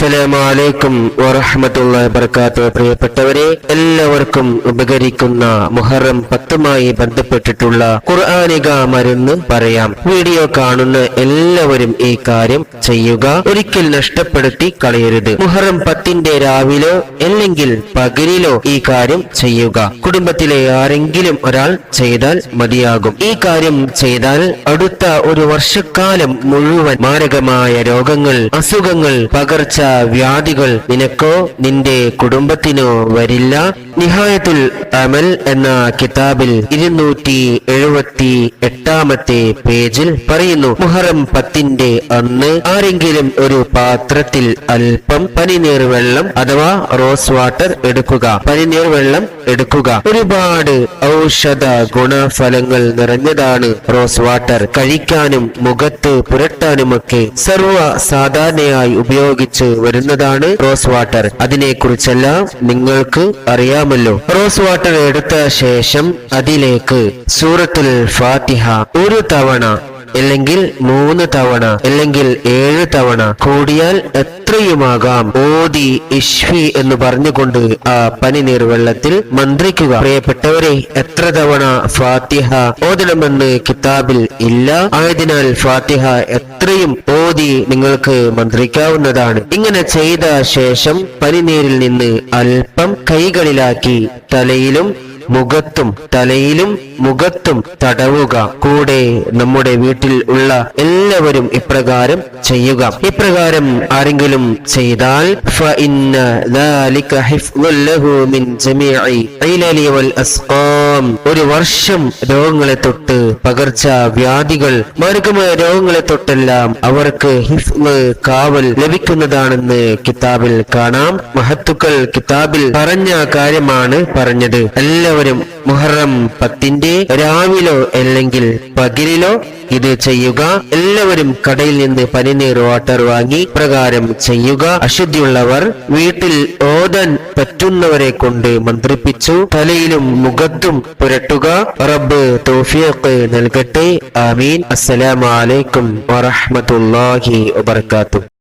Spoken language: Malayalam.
അസ്സലാമലൈക്കും വറഹ്മത്തുള്ളാഹി വബറകാതുഹു. പ്രിയപ്പെട്ടവരെ, എല്ലാവർക്കും ഉപകരിക്കുന്ന മുഹറം 10മായി ബന്ധപ്പെട്ടിട്ടുള്ള ഖുർആനിക മരുന്ന് പറയാം. വീഡിയോ കാണുന്ന എല്ലാവരും ഈ കാര്യം ചെയ്യുക, ഒരിക്കൽ നഷ്ടപ്പെടുത്തി കളയരുത്. മുഹറം 10ന്റെ രാവിലോ അല്ലെങ്കിൽ പകലിലോ ഈ കാര്യം ചെയ്യുക. കുടുംബത്തിലെ ആരെങ്കിലും ഒരാൾ ചെയ്താൽ മതിയാകും. ഈ കാര്യം ചെയ്താൽ അടുത്ത ഒരു വർഷക്കാലം മുഴുവൻ മാരകമായ രോഗങ്ങൾ, അസുഖങ്ങൾ, പകർച്ച വ്യാധികൾ നിനക്കോ നിന്റെ കുടുംബത്തിനോ വരില്ല. നിഹായത്തുൽ അമൽ എന്ന കിതാബിൽ 278 പേജിൽ പറയുന്നു, മുഹറം 10ന്റെ അന്ന് ആരെങ്കിലും ഒരു പാത്രത്തിൽ അല്പം പനിനീർ വെള്ളം അഥവാ റോസ് വാട്ടർ എടുക്കുക. പനിനീർ വെള്ളം എടുക്കുക. ഒരുപാട് ഔഷധ ഗുണഫലങ്ങൾ നിറഞ്ഞതാണ് റോസ് വാട്ടർ. കഴിക്കാനും മുഖത്ത് പുരട്ടാനുമൊക്കെ സർവ സാധാരണയായി ഉപയോഗിച്ച് വരുന്നതാണ് റോസ് വാട്ടർ. അതിനെക്കുറിച്ചെല്ലാം നിങ്ങൾക്ക് അറിയാമല്ലോ. റോസ് വാട്ടർ എടുത്ത ശേഷം അതിലേക്ക് സൂറത്തുൽ ഫാത്തിഹ ഒരു തവണ അല്ലെങ്കിൽ 3 തവണ അല്ലെങ്കിൽ 7 തവണ കൂടിയാൽ എത്രയുമാകാം ഓതി ഇഷ്ഫി എന്ന് പറഞ്ഞുകൊണ്ട് ആ പനിനീർ വെള്ളത്തിൽ മന്ത്രിക്കുക. പ്രിയപ്പെട്ടവരെ, എത്ര തവണ ഫാത്തിഹ ഓതണമെന്ന് കിതാബിൽ ഇല്ല. ആയതിനാൽ ഫാത്തിഹ എത്രയും ഓതി നിങ്ങൾക്ക് മന്ത്രിക്കാവുന്നതാണ്. ഇങ്ങനെ ചെയ്ത ശേഷം പനിനീരിൽ നിന്ന് അല്പം കൈകളിലാക്കി തലയിലും മുഖത്തും തടവുക. കൂടെ നമ്മുടെ വീട്ടിൽ ഉള്ള എല്ലാവരും ഇപ്രകാരം ചെയ്യുക. ഇപ്രകാരം ആരെങ്കിലും ചെയ്താൽ ഒരു വർഷം രോഗങ്ങളെ തൊട്ട്, പകർച്ച വ്യാധികൾ, മാരകമായ രോഗങ്ങളെ തൊട്ടെല്ലാം അവർക്ക് ഹിഫ്ള്, കാവൽ ലഭിക്കുന്നതാണെന്ന് കിതാബിൽ കാണാം. മഹത്തുക്കൾ കിതാബിൽ പറഞ്ഞ കാര്യമാണ് പറഞ്ഞത്. എല്ലാവരും മുഹറം 10ന്റെ രാവിലോ അല്ലെങ്കിൽ പകലിലോ ഇത് ചെയ്യുക. എല്ലാവരും കടയിൽ നിന്ന് പനിനീർ വാട്ടർ വാങ്ങി പ്രകാരം ചെയ്യുക. അശുദ്ധിയുള്ളവർ വീട്ടിൽ ഓതാൻ പറ്റുന്നവരെ കൊണ്ട് മന്ത്രിപ്പിച്ചു തലയിലും മുഖത്തും പുരട്ടുക. റബ്ബ് തൗഫീഖ് നൽകട്ടെ. ആമീൻ. അസ്സലാമു അലൈക്കും വറഹ്മത്തുള്ളാഹി വബറകാതുഹു.